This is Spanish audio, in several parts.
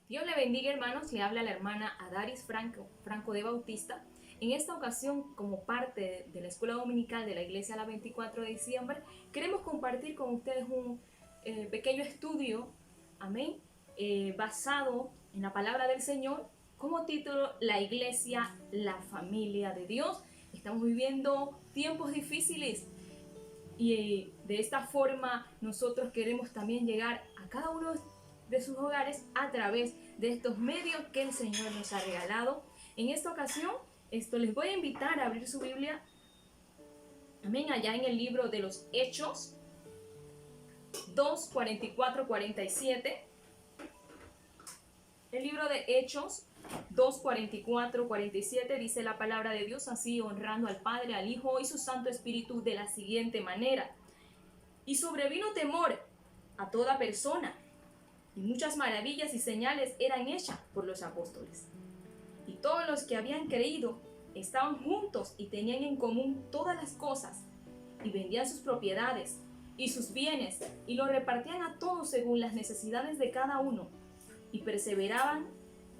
Dios le bendiga, hermanos. Le habla la hermana Adaris Franco de Bautista. En esta ocasión, como parte de la escuela dominical de la iglesia la 24 de diciembre, queremos compartir con ustedes un pequeño estudio, amén, basado en la palabra del Señor, como título: La iglesia, la familia de Dios. Estamos viviendo tiempos difíciles y de esta forma nosotros queremos también llegar a cada uno de sus hogares a través de estos medios que el Señor nos ha regalado. En esta ocasión, les voy a invitar a abrir su Biblia, amén, allá en el libro de los Hechos 2, 44, 47. El libro de Hechos 2, 44, 47 dice la palabra de Dios así, honrando al Padre, al Hijo y su Santo Espíritu de la siguiente manera: y sobrevino temor a toda persona, y muchas maravillas y señales eran hechas por los apóstoles. Y todos los que habían creído estaban juntos y tenían en común todas las cosas, y vendían sus propiedades y sus bienes, y lo repartían a todos según las necesidades de cada uno, y perseveraban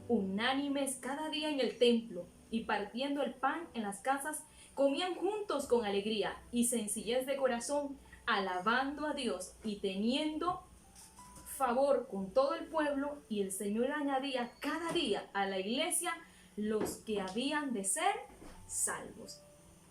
unánimes cada día en el templo, y partiendo el pan en las casas, comían juntos con alegría y sencillez de corazón, alabando a Dios y teniendo favor con todo el pueblo. Y el Señor añadía cada día a la iglesia los que habían de ser salvos.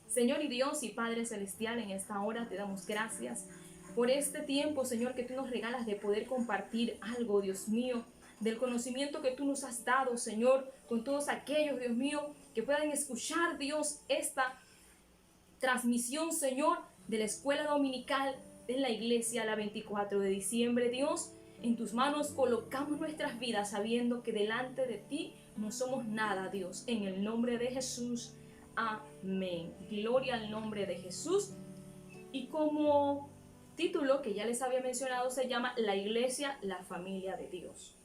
Señor y Dios y Padre Celestial, en esta hora te damos gracias por este tiempo, Señor, que tú nos regalas de poder compartir algo, Dios mío, del conocimiento que tú nos has dado, Señor, con todos aquellos, Dios mío, que puedan escuchar, Dios, esta transmisión, Señor, de la escuela dominical de la iglesia la 24 de diciembre. Dios, en tus manos colocamos nuestras vidas, sabiendo que delante de ti no somos nada, Dios. En el nombre de Jesús, amén. Gloria al nombre de Jesús. Y como título que ya les había mencionado, se llama La iglesia, la familia de Dios.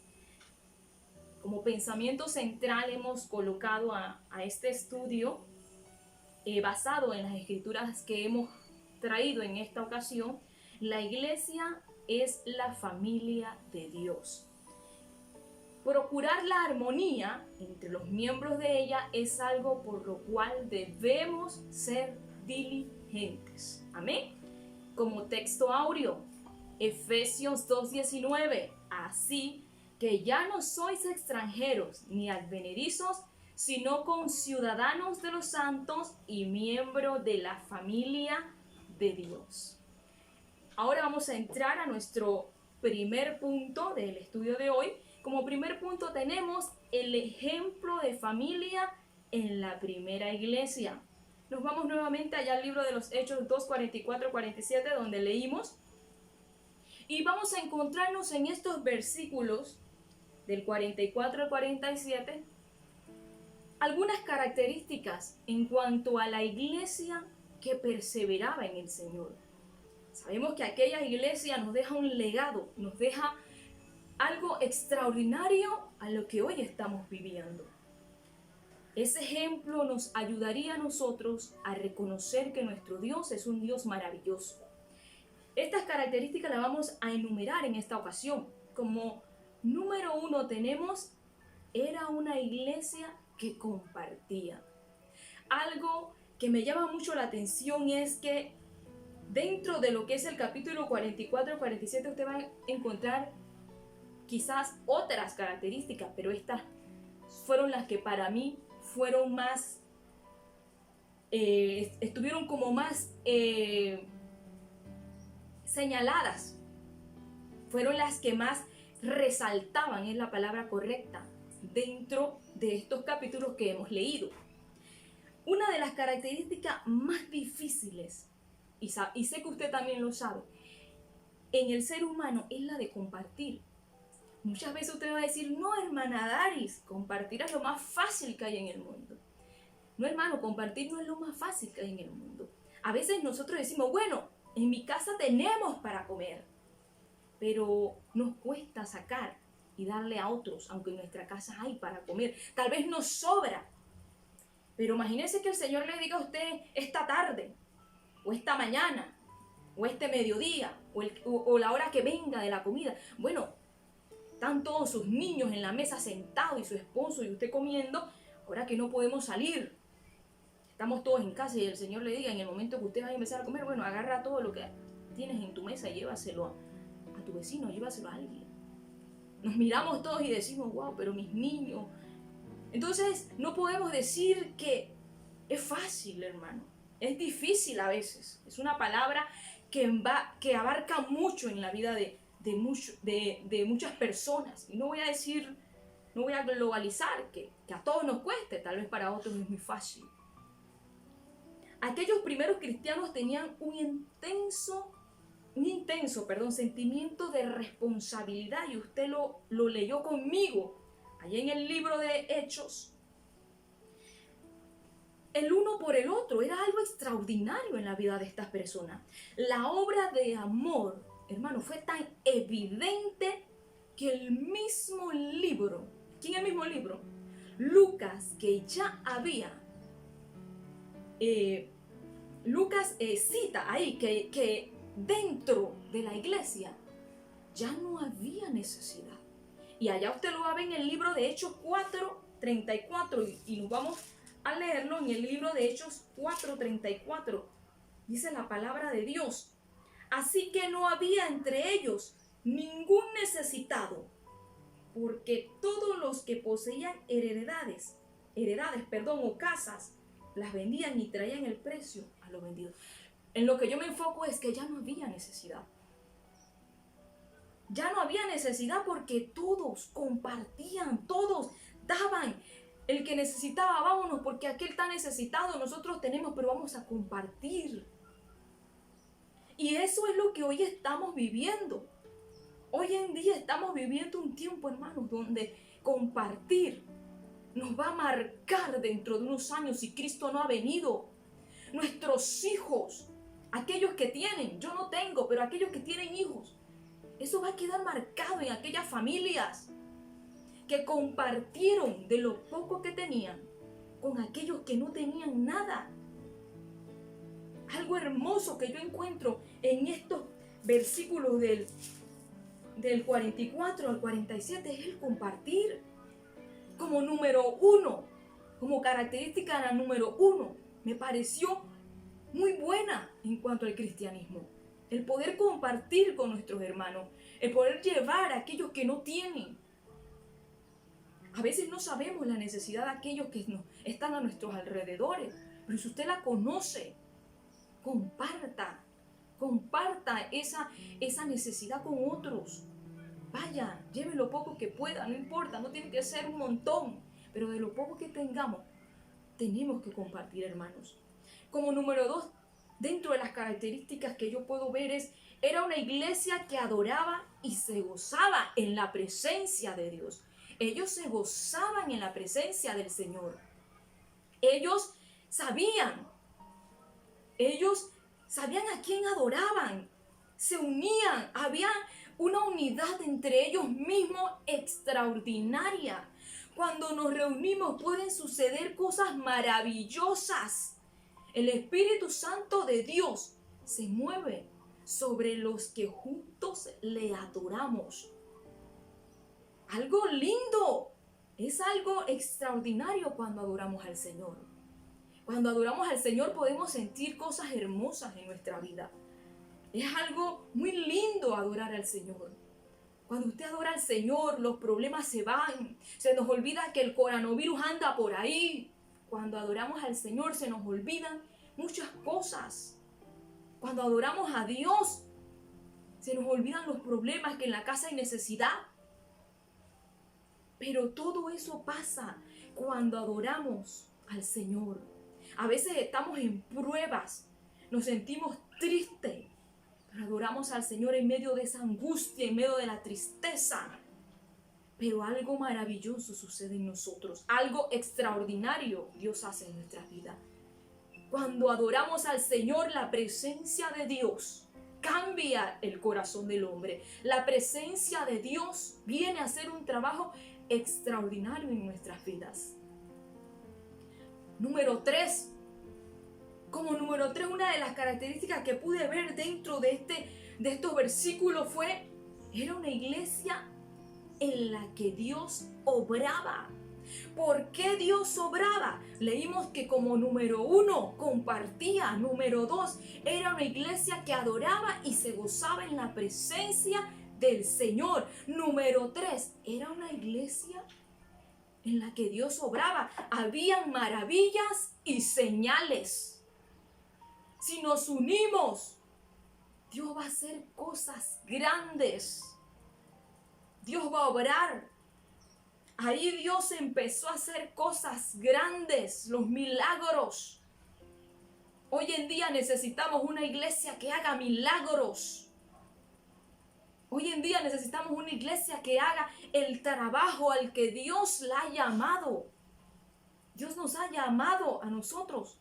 Como pensamiento central hemos colocado a este estudio basado en las escrituras que hemos traído en esta ocasión: la iglesia es la familia de Dios. Procurar la armonía entre los miembros de ella es algo por lo cual debemos ser diligentes. Amén. Como texto áureo, Efesios 2:19: así que ya no sois extranjeros ni advenedizos, sino conciudadanos de los santos y miembros de la familia de Dios. Ahora vamos a entrar a nuestro primer punto del estudio de hoy. Como primer punto tenemos el ejemplo de familia en la primera iglesia. Nos vamos nuevamente allá al libro de los Hechos 2, 44, 47, donde leímos. Y vamos a encontrarnos en estos versículos del 44 al 47 algunas características en cuanto a la iglesia que perseveraba en el Señor. Sabemos que aquella iglesia nos deja un legado, nos deja algo extraordinario a lo que hoy estamos viviendo. Ese ejemplo nos ayudaría a nosotros a reconocer que nuestro Dios es un Dios maravilloso. Estas características las vamos a enumerar en esta ocasión. Como número 1 tenemos: era una iglesia que compartía. Algo que me llama mucho la atención es que dentro de lo que es el capítulo 44 y 47 usted va a encontrar quizás otras características, pero estas fueron las que para mí fueron más, estuvieron como más señaladas, fueron las que más resaltaban, es la palabra correcta, dentro de estos capítulos que hemos leído. Una de las características más difíciles, y sé que usted también lo sabe, en el ser humano es la de compartir. Muchas veces usted va a decir: no, hermana Daris, compartir es lo más fácil que hay en el mundo. No, hermano, compartir no es lo más fácil que hay en el mundo. A veces nosotros decimos: bueno, en mi casa tenemos para comer, pero nos cuesta sacar y darle a otros, aunque en nuestra casa hay para comer. Tal vez nos sobra, pero imagínese que el Señor le diga a usted esta tarde, o esta mañana, o este mediodía, o la hora que venga de la comida: bueno, están todos sus niños en la mesa sentados y su esposo y usted comiendo, ahora que no podemos salir. Estamos todos en casa y el Señor le diga en el momento que usted vaya a empezar a comer, bueno, agarra todo lo que tienes en tu mesa y llévaselo a tu vecino, llévaselo a alguien. Nos miramos todos y decimos, wow, pero mis niños. Entonces no podemos decir que es fácil, hermano. Es difícil a veces. Es una palabra que abarca mucho en la vida de muchas personas. Y no voy a globalizar que a todos nos cueste, tal vez para otros es muy fácil. Aquellos primeros cristianos tenían un intenso sentimiento de responsabilidad, y usted lo leyó conmigo allí en el libro de Hechos. El uno por el otro era algo extraordinario en la vida de estas personas. La obra de amor, hermano, fue tan evidente que el mismo libro, ¿quién es el mismo libro? Lucas, que ya había Lucas cita ahí que dentro de la iglesia ya no había necesidad. Y allá usted lo va a ver en el libro de Hechos 4:34 y nos vamos a leerlo en el libro de Hechos 4:34. Dice la palabra de Dios: así que no había entre ellos ningún necesitado, porque todos los que poseían heredades, o casas, las vendían y traían el precio a los vendidos. En lo que yo me enfoco es que ya no había necesidad. Ya no había necesidad porque todos compartían, todos daban. El que necesitaba, vámonos, porque aquel está necesitado, nosotros tenemos, pero vamos a compartir. Y eso es lo que hoy estamos viviendo. Hoy en día estamos viviendo un tiempo, hermanos, donde compartir nos va a marcar dentro de unos años si Cristo no ha venido. Nuestros hijos, aquellos que tienen, yo no tengo, pero aquellos que tienen hijos, eso va a quedar marcado en aquellas familias que compartieron de lo poco que tenían con aquellos que no tenían nada. Algo hermoso que yo encuentro en estos versículos del 44 al 47 es el compartir. Como número uno, como característica número uno, me pareció muy buena en cuanto al cristianismo. El poder compartir con nuestros hermanos, el poder llevar a aquellos que no tienen. A veces no sabemos la necesidad de aquellos que están a nuestros alrededores, pero si usted la conoce, comparta esa necesidad con otros. Vaya, lleve lo poco que pueda, no importa, no tiene que ser un montón, pero de lo poco que tengamos, tenemos que compartir, hermanos. Como número 2, dentro de las características que yo puedo ver era una iglesia que adoraba y se gozaba en la presencia de Dios. Ellos se gozaban en la presencia del Señor. Ellos sabían a quién adoraban, se unían, había una unidad entre ellos mismos extraordinaria. Cuando nos reunimos pueden suceder cosas maravillosas. El Espíritu Santo de Dios se mueve sobre los que juntos le adoramos. Algo lindo, es algo extraordinario cuando adoramos al Señor. Cuando adoramos al Señor podemos sentir cosas hermosas en nuestra vida. Es algo muy lindo adorar al Señor. Cuando usted adora al Señor, los problemas se van. Se nos olvida que el coronavirus anda por ahí. Cuando adoramos al Señor se nos olvidan muchas cosas. Cuando adoramos a Dios, se nos olvidan los problemas, que en la casa hay necesidad. Pero todo eso pasa cuando adoramos al Señor. A veces estamos en pruebas, nos sentimos tristes, pero adoramos al Señor en medio de esa angustia, en medio de la tristeza. Pero algo maravilloso sucede en nosotros, algo extraordinario Dios hace en nuestras vidas. Cuando adoramos al Señor, la presencia de Dios cambia el corazón del hombre. La presencia de Dios viene a hacer un trabajo extraordinario en nuestras vidas. Número 3. Como número 3, una de las características que pude ver dentro de estos versículos era una iglesia en la que Dios obraba. ¿Por qué Dios obraba? Leímos que como número 1 compartía, número 2 era una iglesia que adoraba y se gozaba en la presencia del Señor. Número 3 era una iglesia en la que Dios obraba. Habían maravillas y señales. Si nos unimos, Dios va a hacer cosas grandes. Dios va a obrar. Ahí Dios empezó a hacer cosas grandes, los milagros. Hoy en día necesitamos una iglesia que haga milagros. Hoy en día necesitamos una iglesia que haga el trabajo al que Dios la ha llamado. Dios nos ha llamado a nosotros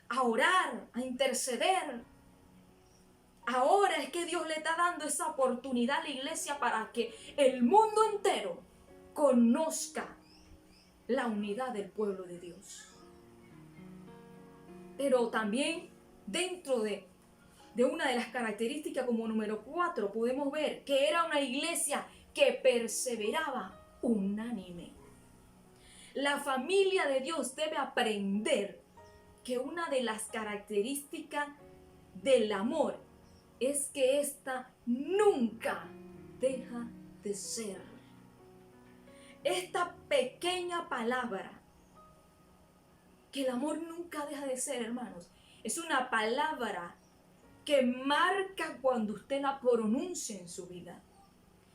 a orar, a interceder. Ahora es que Dios le está dando esa oportunidad a la iglesia para que el mundo entero conozca la unidad del pueblo de Dios. Pero también dentro de una de las características como número 4 podemos ver que era una iglesia que perseveraba unánime. La familia de Dios debe aprender que una de las características del amor es que ésta nunca deja de ser. Esta pequeña palabra, que el amor nunca deja de ser, hermanos, es una palabra que marca cuando usted la pronuncia en su vida.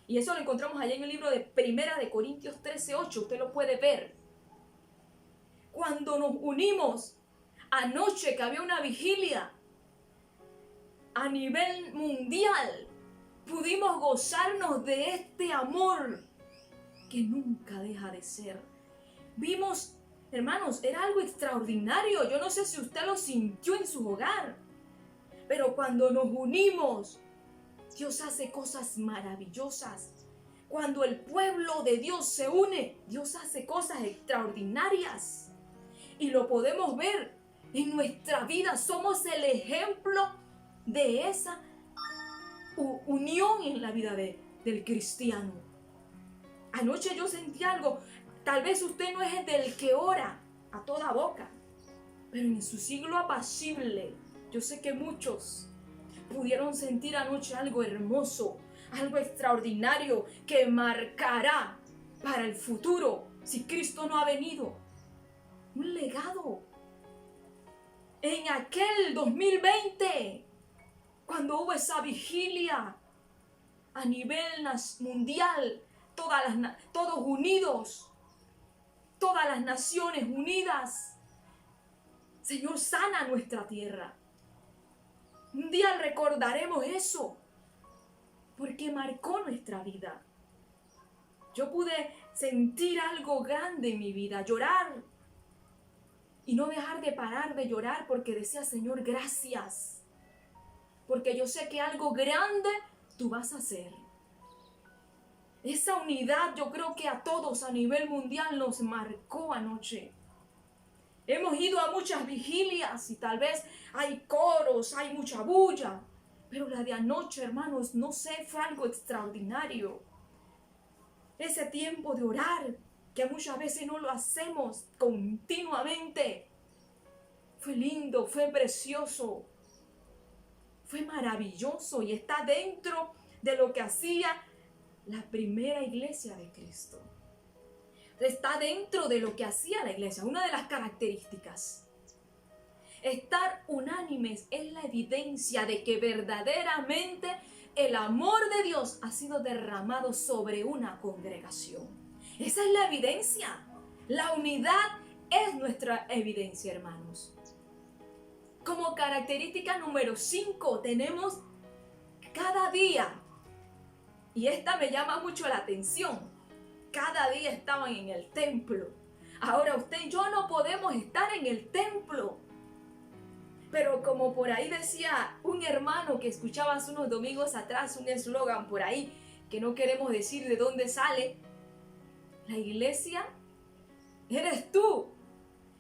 Y eso lo encontramos allá en el libro de Primera de Corintios 13:8, usted lo puede ver. Cuando nos unimos, anoche que había una vigilia a nivel mundial, pudimos gozarnos de este amor que nunca deja de ser. Vimos, hermanos, era algo extraordinario. Yo no sé si usted lo sintió en su hogar, pero cuando nos unimos, Dios hace cosas maravillosas. Cuando el pueblo de Dios se une, Dios hace cosas extraordinarias. Y lo podemos ver en nuestra vida. Somos el ejemplo de esa unión en la vida del cristiano. Anoche yo sentí algo. Tal vez usted no es el del que ora a toda boca, pero en su siglo apacible, yo sé que muchos pudieron sentir anoche algo hermoso, algo extraordinario que marcará para el futuro, si Cristo no ha venido, un legado. En aquel 2020, cuando hubo esa vigilia a nivel mundial, todos unidos, todas las naciones unidas, Señor, sana nuestra tierra. Un día recordaremos eso, porque marcó nuestra vida. Yo pude sentir algo grande en mi vida, llorar, y no dejar de parar de llorar, porque decía, Señor, gracias, porque yo sé que algo grande tú vas a hacer. Esa unidad yo creo que a todos a nivel mundial nos marcó anoche. Hemos ido a muchas vigilias y tal vez hay coros, hay mucha bulla, pero la de anoche, hermanos, no sé, fue algo extraordinario. Ese tiempo de orar, que muchas veces no lo hacemos continuamente, fue lindo, fue precioso, fue maravilloso y está dentro de lo que hacía la primera iglesia de Cristo. Está dentro de lo que hacía la iglesia, una de las características. Estar unánimes es la evidencia de que verdaderamente el amor de Dios ha sido derramado sobre una congregación. Esa es la evidencia. La unidad es nuestra evidencia, hermanos. Como característica número 5 tenemos cada día, y esta me llama mucho la atención, cada día estaban en el templo. Ahora usted y yo no podemos estar en el templo, pero como por ahí decía un hermano que escuchaba hace unos domingos atrás, un eslogan por ahí, que no queremos decir de dónde sale, la iglesia eres tú.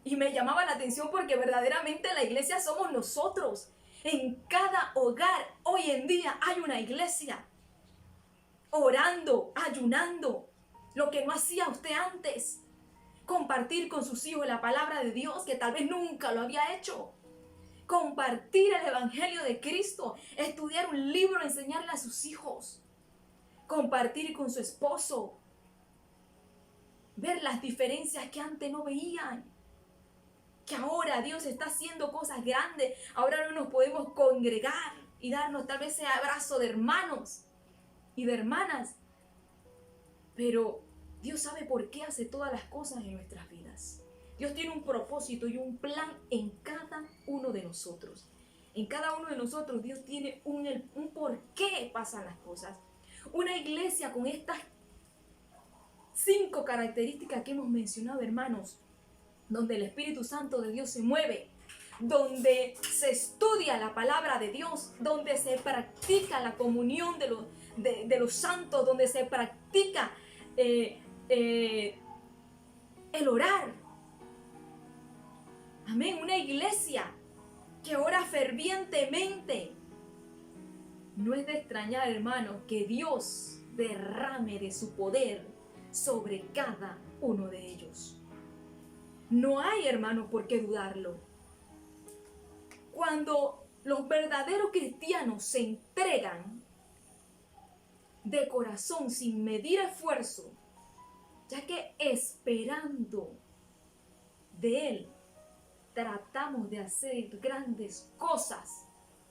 Y me llamaba la atención porque verdaderamente la iglesia somos nosotros. En cada hogar hoy en día hay una iglesia. orando, ayunando, lo que no hacía usted antes. Compartir con sus hijos la palabra de Dios, que tal vez nunca lo había hecho. Compartir el evangelio de Cristo, estudiar un libro, enseñarle a sus hijos. Compartir con su esposo, ver las diferencias que antes no veían. Que ahora Dios está haciendo cosas grandes. Ahora no nos podemos congregar y darnos tal vez ese abrazo de hermanos y de hermanas. Pero Dios sabe por qué hace todas las cosas en nuestras vidas. Dios tiene un propósito y un plan en cada uno de nosotros. En cada uno de nosotros Dios tiene un por qué pasan las cosas. Una iglesia con estas 5 características que hemos mencionado, hermanos, donde el Espíritu Santo de Dios se mueve, donde se estudia la palabra de Dios, donde se practica la comunión de los santos, donde se practica el orar. Amén, una iglesia que ora fervientemente. No es de extrañar, hermanos, que Dios derrame de su poder sobre cada uno de ellos. No hay, hermanos, por qué dudarlo. Cuando los verdaderos cristianos se entregan de corazón, sin medir esfuerzo, ya que esperando de Él, tratamos de hacer grandes cosas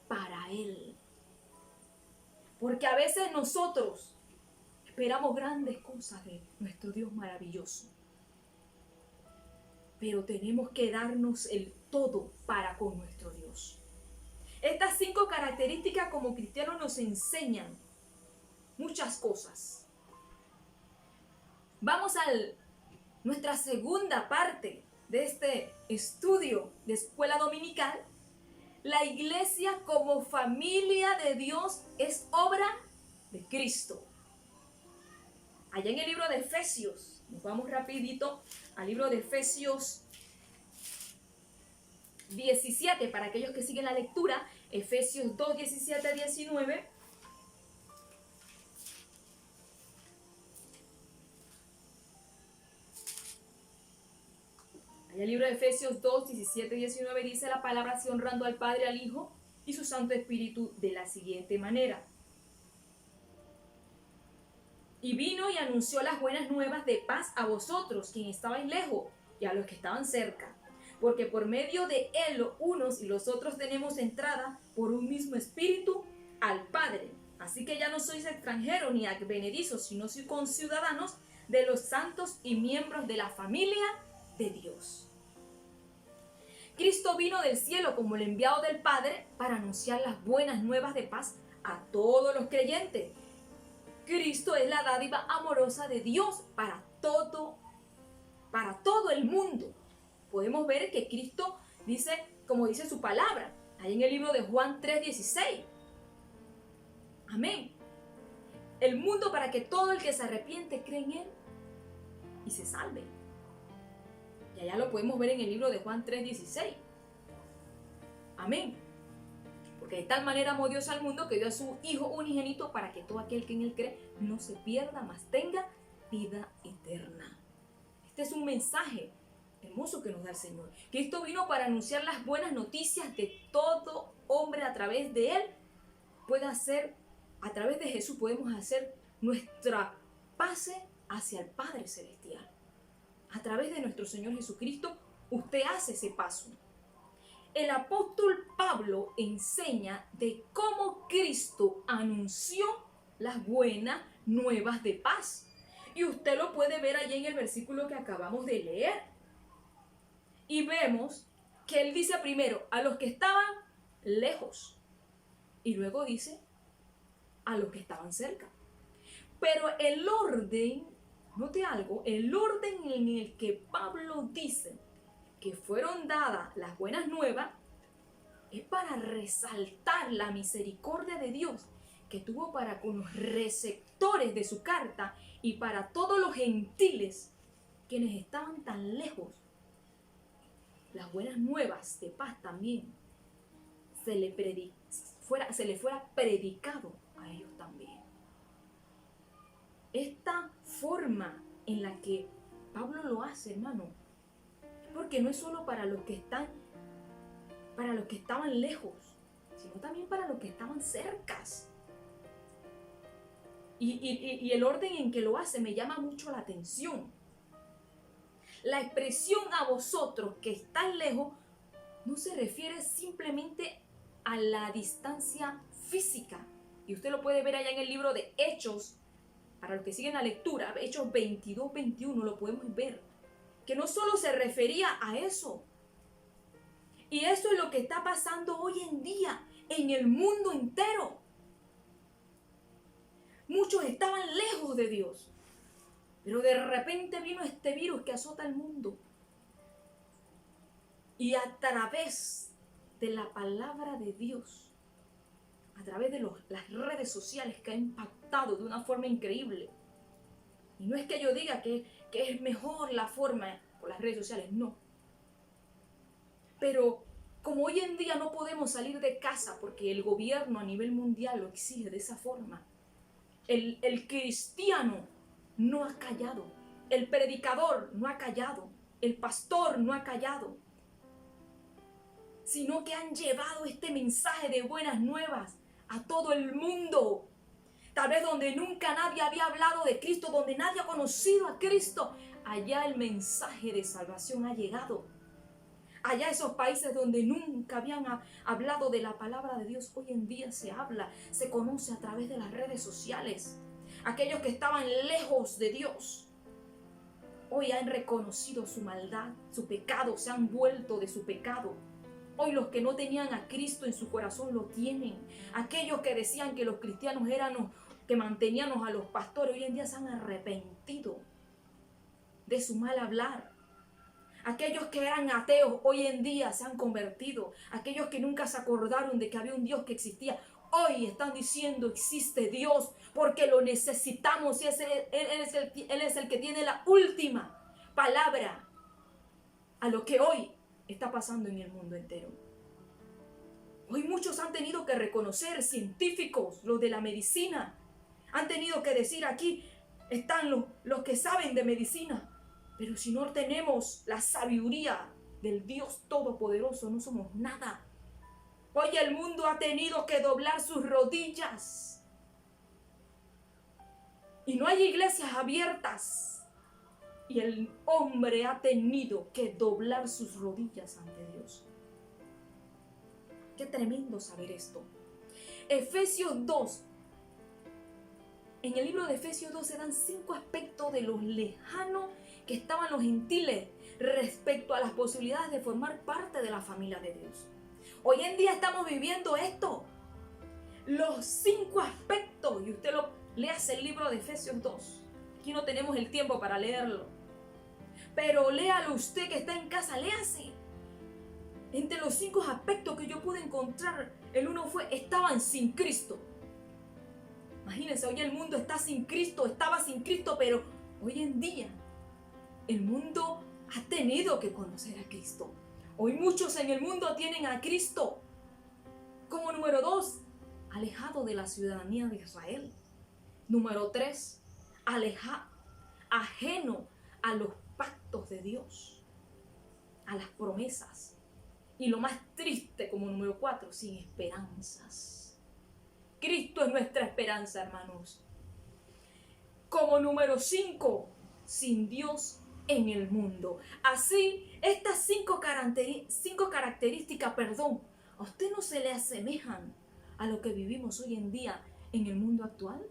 para Él. Porque a veces nosotros esperamos grandes cosas de nuestro Dios maravilloso. Pero tenemos que darnos el todo para con nuestro Dios. Estas 5 características como cristianos nos enseñan muchas cosas. Vamos a nuestra segunda parte de este estudio de escuela dominical. La iglesia como familia de Dios es obra de Cristo. Allá en el libro de Efesios, nos vamos rapidito al libro de Efesios 17, para aquellos que siguen la lectura, Efesios 2, 17 a 19. Allá el libro de Efesios 2, 17 y 19 dice la palabra así, honrando al Padre, al Hijo y su Santo Espíritu de la siguiente manera. Y vino y anunció las buenas nuevas de paz a vosotros, quienes estabais lejos, y a los que estaban cerca. Porque por medio de él, los unos y los otros tenemos entrada por un mismo espíritu al Padre. Así que ya no sois extranjeros ni advenedizos, sino sois conciudadanos de los santos y miembros de la familia de Dios. Cristo vino del cielo como el enviado del Padre para anunciar las buenas nuevas de paz a todos los creyentes. Cristo es la dádiva amorosa de Dios para todo el mundo. Podemos ver que Cristo dice, como dice su palabra, ahí en el libro de Juan 3:16. Amén. El mundo para que todo el que se arrepiente cree en Él y se salve. Y allá lo podemos ver en el libro de Juan 3:16. Amén. Porque de tal manera amó Dios al mundo que dio a su Hijo unigénito para que todo aquel que en Él cree no se pierda, mas tenga vida eterna. Este es un mensaje hermoso que nos da el Señor. Cristo vino para anunciar las buenas noticias de todo hombre a través de Él. A través de Jesús podemos hacer nuestra pase hacia el Padre Celestial. A través de nuestro Señor Jesucristo, usted hace ese paso. El apóstol Pablo enseña de cómo Cristo anunció las buenas nuevas de paz. Y usted lo puede ver allí en el versículo que acabamos de leer. Y vemos que él dice primero a los que estaban lejos. Y luego dice a los que estaban cerca. Pero el orden, note algo, el orden en el que Pablo dice que fueron dadas las buenas nuevas es para resaltar la misericordia de Dios que tuvo para con los receptores de su carta y para todos los gentiles quienes estaban tan lejos. Las buenas nuevas de paz también se le fuera predicado a ellos también. esta forma en la que Pablo lo hace, hermano, porque no es solo para los que estaban lejos, sino también para los que estaban cercas. Y el orden en que lo hace me llama mucho la atención. La expresión a vosotros que estáis lejos no se refiere simplemente a la distancia física. Y usted lo puede ver allá en el libro de Hechos, para los que siguen la lectura, Hechos 22, 21, lo podemos ver. Que no solo se refería a eso. Y eso es lo que está pasando hoy en día en el mundo entero. Muchos estaban lejos de Dios, pero de repente vino este virus que azota el mundo. Y a través de la palabra de Dios, a través de las redes sociales que ha impactado de una forma increíble. Y no es que yo diga que es mejor la forma por las redes sociales, no. Pero como hoy en día no podemos salir de casa porque el gobierno a nivel mundial lo exige de esa forma, el cristiano no ha callado, el predicador no ha callado, el pastor no ha callado, sino que han llevado este mensaje de buenas nuevas a todo el mundo. Tal vez donde nunca nadie había hablado de Cristo, donde nadie ha conocido a Cristo, allá el mensaje de salvación ha llegado. Allá esos países donde nunca habían hablado de la palabra de Dios, hoy en día se habla, se conoce a través de las redes sociales. Aquellos que estaban lejos de Dios, hoy han reconocido su maldad, su pecado, se han vuelto de su pecado. Hoy los que no tenían a Cristo en su corazón lo tienen. Aquellos que decían que los cristianos eran los que manteníamos a los pastores, hoy en día se han arrepentido de su mal hablar. Aquellos que eran ateos hoy en día se han convertido. Aquellos que nunca se acordaron de que había un Dios que existía, hoy están diciendo existe Dios porque lo necesitamos y Él es el que tiene la última palabra a lo que hoy está pasando en el mundo entero. Hoy muchos han tenido que reconocer, científicos, los de la medicina, han tenido que decir aquí están los que saben de medicina. Pero si no tenemos la sabiduría del Dios Todopoderoso, no somos nada. Hoy el mundo ha tenido que doblar sus rodillas. Y no hay iglesias abiertas. Y el hombre ha tenido que doblar sus rodillas ante Dios. Qué tremendo saber esto. Efesios 2. En el libro de Efesios 2 se dan 5 aspectos de los lejanos que estaban los gentiles respecto a las posibilidades de formar parte de la familia de Dios. Hoy en día estamos viviendo esto. Los 5 aspectos, y usted lo léase el libro de Efesios 2. Aquí no tenemos el tiempo para leerlo. Pero léalo usted que está en casa, léase. Entre los 5 aspectos que yo pude encontrar, el uno fue, estaban sin Cristo. Imagínense, hoy el mundo está sin Cristo, estaba sin Cristo, pero hoy en día el mundo ha tenido que conocer a Cristo. Hoy muchos en el mundo tienen a Cristo. Como número 2, alejado de la ciudadanía de Israel. Número 3, ajeno a los pactos de Dios, a las promesas. Y lo más triste, como número 4, sin esperanzas. Cristo es nuestra esperanza, hermanos. Como número 5, sin Dios en el mundo. Así, estas 5 características, ¿a usted no se le asemejan a lo que vivimos hoy en día en el mundo actual?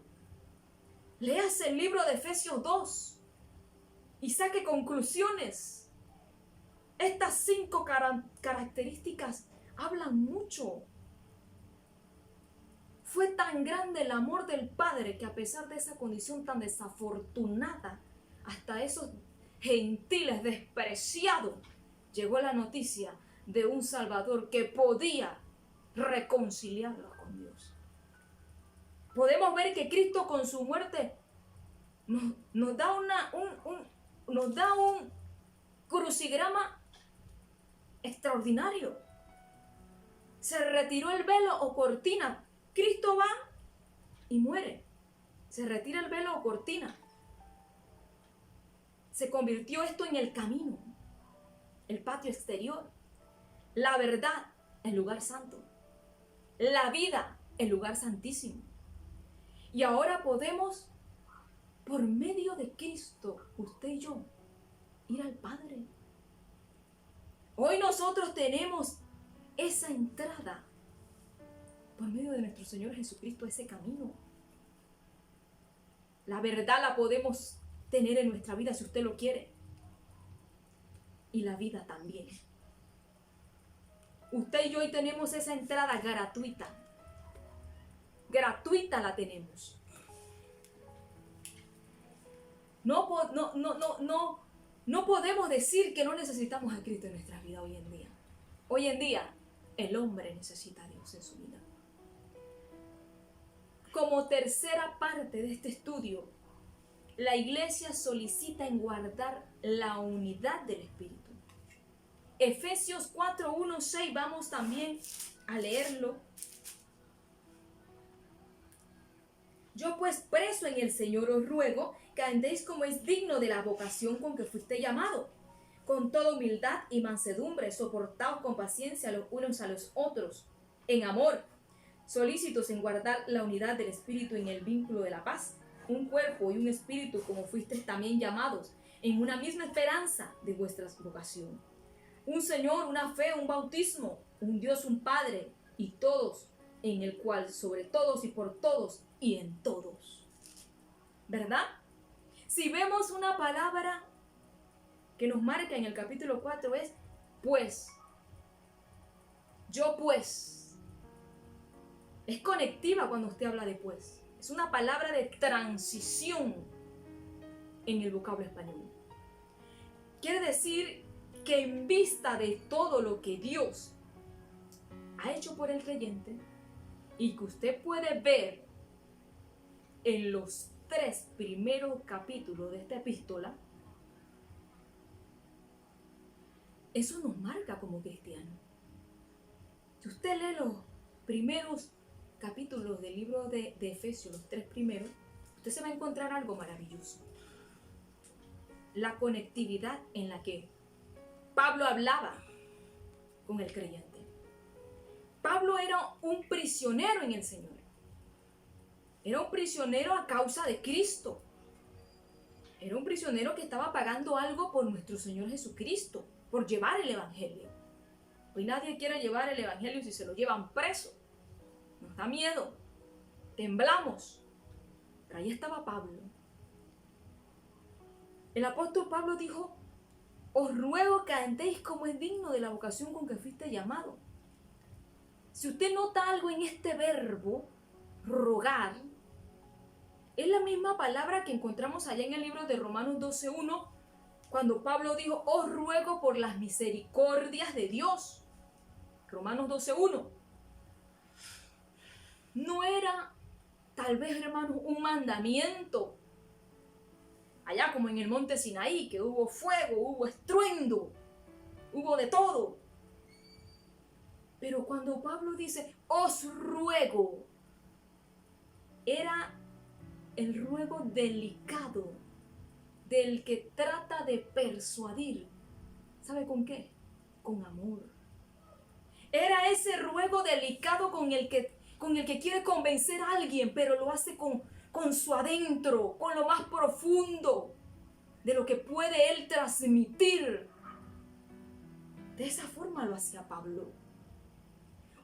Léase el libro de Efesios 2 y saque conclusiones. Estas 5 características hablan mucho. Fue tan grande el amor del Padre que a pesar de esa condición tan desafortunada, hasta esos gentiles despreciados, llegó la noticia de un Salvador que podía reconciliarlos con Dios. Podemos ver que Cristo con su muerte nos da un crucigrama extraordinario. Se retiró el velo o cortina. Cristo va y muere. Se retira el velo o cortina. Se convirtió esto en el camino, el patio exterior, la verdad, el lugar santo, la vida, el lugar santísimo. Y ahora podemos, por medio de Cristo, usted y yo, ir al Padre. Hoy nosotros tenemos esa entrada por medio de nuestro Señor Jesucristo, ese camino. La verdad la podemos tener en nuestra vida si usted lo quiere. Y la vida también. Usted y yo hoy tenemos esa entrada gratuita. Gratuita la tenemos. No podemos decir que no necesitamos a Cristo en nuestra vida hoy en día. Hoy en día, el hombre necesita a Dios en su vida. Como tercera parte de este estudio, la iglesia solicita en guardar la unidad del Espíritu. Efesios 4, 1, 6, vamos también a leerlo. Yo pues preso en el Señor os ruego que andéis como es digno de la vocación con que fuiste llamado, con toda humildad y mansedumbre, soportaos con paciencia los unos a los otros, en amor, solícitos en guardar la unidad del Espíritu en el vínculo de la paz, un cuerpo y un espíritu como fuisteis también llamados, en una misma esperanza de vuestra vocación. Un Señor, una fe, un bautismo, un Dios, un Padre, y todos, en el cual sobre todos y por todos y en todos. ¿Verdad? Si vemos una palabra que nos marca en el capítulo 4 es pues. Yo pues. Es conectiva cuando usted habla de pues. Es una palabra de transición en el vocablo español. Quiere decir que en vista de todo lo que Dios ha hecho por el creyente y que usted puede ver en los 3 primeros capítulos de esta epístola, eso nos marca como cristianos. Si usted lee los primeros capítulos del libro de Efesios, los 3 primeros, usted se va a encontrar algo maravilloso. La conectividad en la que Pablo hablaba con el creyente. Pablo era un prisionero en el Señor. Era un prisionero a causa de Cristo. Era un prisionero que estaba pagando algo por nuestro Señor Jesucristo, por llevar el Evangelio. Hoy nadie quiere llevar el Evangelio si se lo llevan preso. Nos da miedo. Temblamos. Pero ahí estaba Pablo. El apóstol Pablo dijo: os ruego que andéis como es digno de la vocación con que fuiste llamado. Si usted nota algo en este verbo, rogar, es la misma palabra que encontramos allá en el libro de Romanos 12:1, cuando Pablo dijo: os ruego por las misericordias de Dios. Romanos 12:1. No era, tal vez, hermanos, un mandamiento. Allá como en el monte Sinaí, que hubo fuego, hubo estruendo, hubo de todo. Pero cuando Pablo dice, os ruego, era el ruego delicado del que trata de persuadir. ¿Sabe con qué? Con amor. Era ese ruego delicado con el que quiere convencer a alguien, pero lo hace con su adentro, con lo más profundo de lo que puede él transmitir. De esa forma lo hacía Pablo.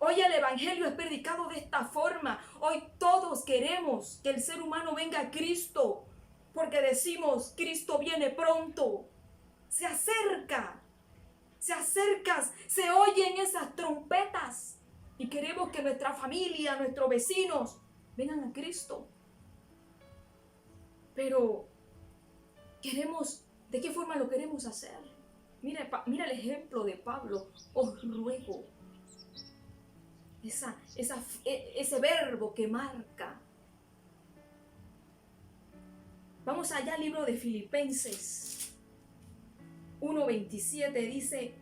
Hoy el Evangelio es predicado de esta forma. Hoy todos queremos que el ser humano venga a Cristo, porque decimos: Cristo viene pronto, se acerca, se oyen esas trompetas y queremos que nuestra familia, nuestros vecinos vengan a Cristo. Pero queremos, ¿de qué forma lo queremos hacer? Mira el ejemplo de Pablo: os ruego. Ese verbo que marca. Vamos allá al libro de Filipenses 1:27, dice: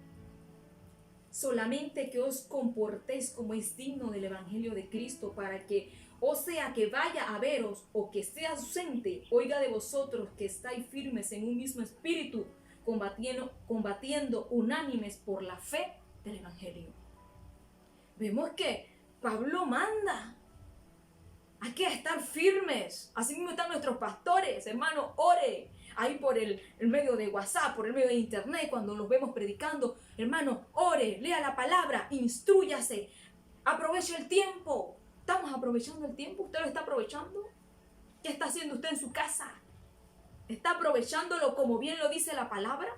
solamente que os comportéis como es digno del Evangelio de Cristo, para que O sea, que vaya a veros o que sea ausente, oiga de vosotros que estáis firmes en un mismo espíritu, combatiendo unánimes por la fe del Evangelio. Vemos que Pablo manda hay que estar firmes. Así mismo están nuestros pastores. Hermano, ore. Ahí por el medio de WhatsApp, por el medio de internet, cuando los vemos predicando. Hermano, ore, lea la palabra, instrúyase. Aproveche el tiempo. ¿Estamos aprovechando el tiempo? ¿Usted lo está aprovechando? ¿Qué está haciendo usted en su casa? ¿Está aprovechándolo como bien lo dice la palabra?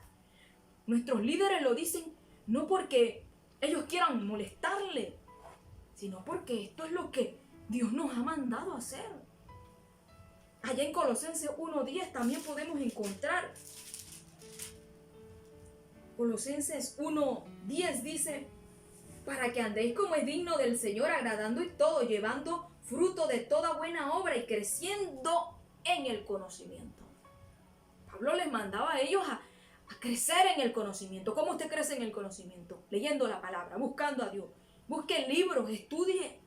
Nuestros líderes lo dicen no porque ellos quieran molestarle, sino porque esto es lo que Dios nos ha mandado a hacer. Allá en Colosenses 1:10 también podemos encontrar. Colosenses 1:10 dice, para que andéis como es digno del Señor, agradando y todo, llevando fruto de toda buena obra y creciendo en el conocimiento. Pablo les mandaba a ellos a crecer en el conocimiento. ¿Cómo usted crece en el conocimiento? Leyendo la palabra, buscando a Dios. Busque libros, estudie.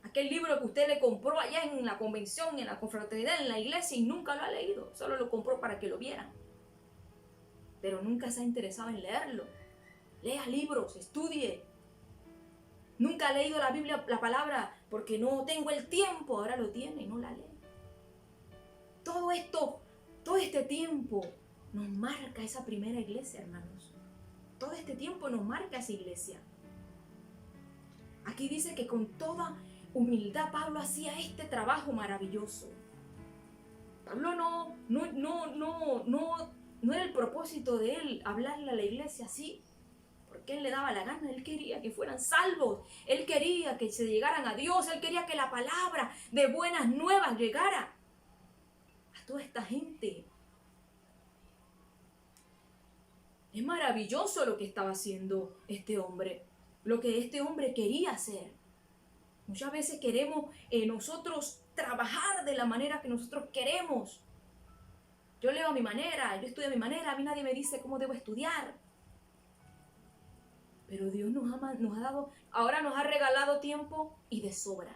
Aquel libro que usted le compró allá en la convención, en la confraternidad, en la iglesia y nunca lo ha leído. Solo lo compró para que lo vieran. Pero nunca se ha interesado en leerlo. Lea libros, estudie. Nunca ha leído la Biblia, la palabra, porque no tengo el tiempo. Ahora lo tiene y no la lee. Todo este tiempo nos marca esa primera iglesia, hermanos. Todo este tiempo nos marca esa iglesia. Aquí dice que con toda humildad Pablo hacía este trabajo maravilloso. Pablo no era el propósito de él hablarle a la iglesia así, porque él le daba la gana. Él quería que fueran salvos, él quería que se llegaran a Dios, él quería que la palabra de buenas nuevas llegara a toda esta gente. Es maravilloso lo que estaba haciendo este hombre, lo que este hombre quería hacer. Muchas veces queremos nosotros trabajar de la manera que nosotros queremos. Yo leo a mi manera, yo estudio a mi manera, a mí nadie me dice cómo debo estudiar. Pero Dios nos ha dado, ahora nos ha regalado tiempo y de sobra.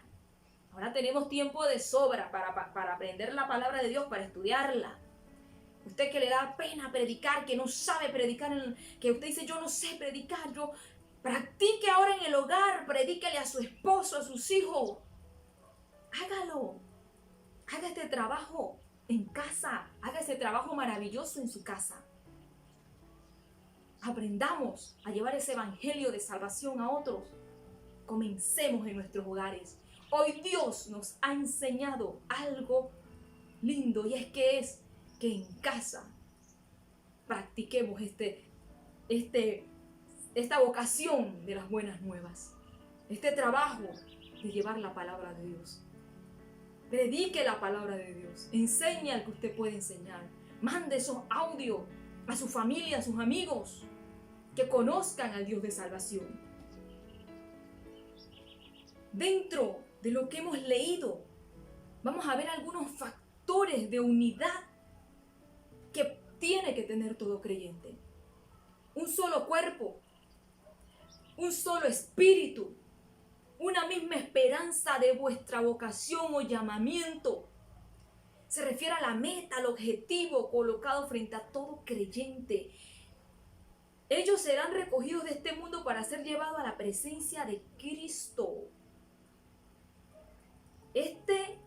Ahora tenemos tiempo de sobra para aprender la palabra de Dios, para estudiarla. Usted que le da pena predicar, que no sabe predicar, que usted dice yo no sé predicar, practique ahora en el hogar, predíquele a su esposo, a sus hijos. Hágalo. Haga este trabajo en casa. Haga ese trabajo maravilloso en su casa. Aprendamos a llevar ese evangelio de salvación a otros. Comencemos en nuestros hogares. Hoy Dios nos ha enseñado algo lindo y es que en casa practiquemos esta vocación de las buenas nuevas, este trabajo de llevar la palabra de Dios. Predique la palabra de Dios, enseñe al que usted puede enseñar, mande esos audios a su familia, a sus amigos, que conozcan al Dios de salvación. Dentro de lo que hemos leído, vamos a ver algunos factores de unidad que tiene que tener todo creyente. Un solo cuerpo, un solo espíritu, una misma esperanza de vuestra vocación o llamamiento. Se refiere a la meta, al objetivo colocado frente a todo creyente. Ellos serán recogidos de este mundo para ser llevados a la presencia de Cristo. Este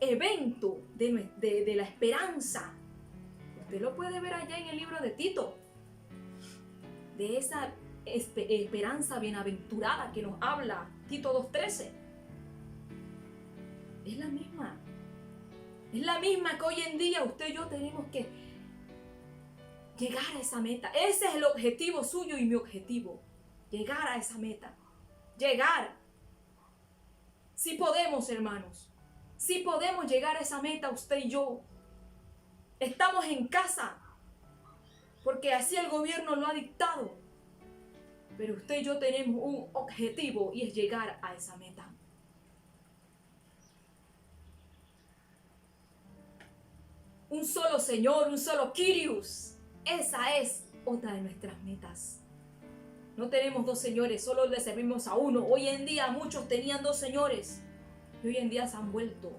evento de la esperanza, usted lo puede ver allá en el libro de Tito, de esa esperanza bienaventurada que nos habla Tito 2:13. Es la misma que hoy en día usted y yo tenemos que llegar a esa meta. Ese es el objetivo suyo y mi objetivo, llegar a esa meta, llegar. Si podemos, hermanos, si podemos llegar a esa meta usted y yo. Estamos en casa porque así el gobierno lo ha dictado. Pero usted y yo tenemos un objetivo y es llegar a esa meta. Un solo Señor, un solo Kyrios. Esa es otra de nuestras metas. No tenemos dos señores, solo le servimos a uno. Hoy en día muchos tenían dos señores. Y hoy en día se han vuelto,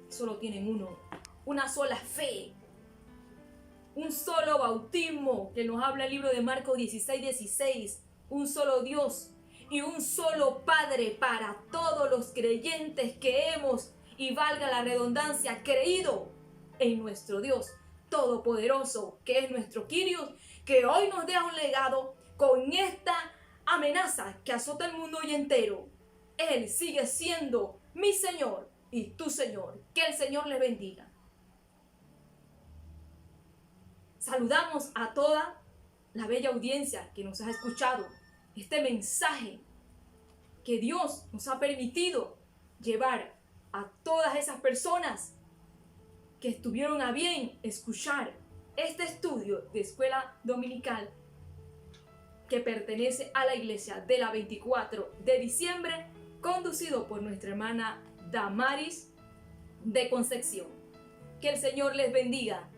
solo tienen una sola fe, un solo bautismo, que nos habla el libro de Marcos 16:16, un solo Dios y un solo Padre para todos los creyentes que hemos, y valga la redundancia, creído en nuestro Dios todopoderoso, que es nuestro Kyrios, que hoy nos deja un legado con esta amenaza que azota el mundo hoy entero. Él sigue siendo mi Señor y tu Señor. Que el Señor les bendiga. Saludamos a toda la bella audiencia que nos ha escuchado este mensaje que Dios nos ha permitido llevar a todas esas personas que estuvieron a bien escuchar este estudio de escuela dominical que pertenece a la iglesia de la 24 de diciembre, conducido por nuestra hermana Damaris de Concepción. Que el Señor les bendiga.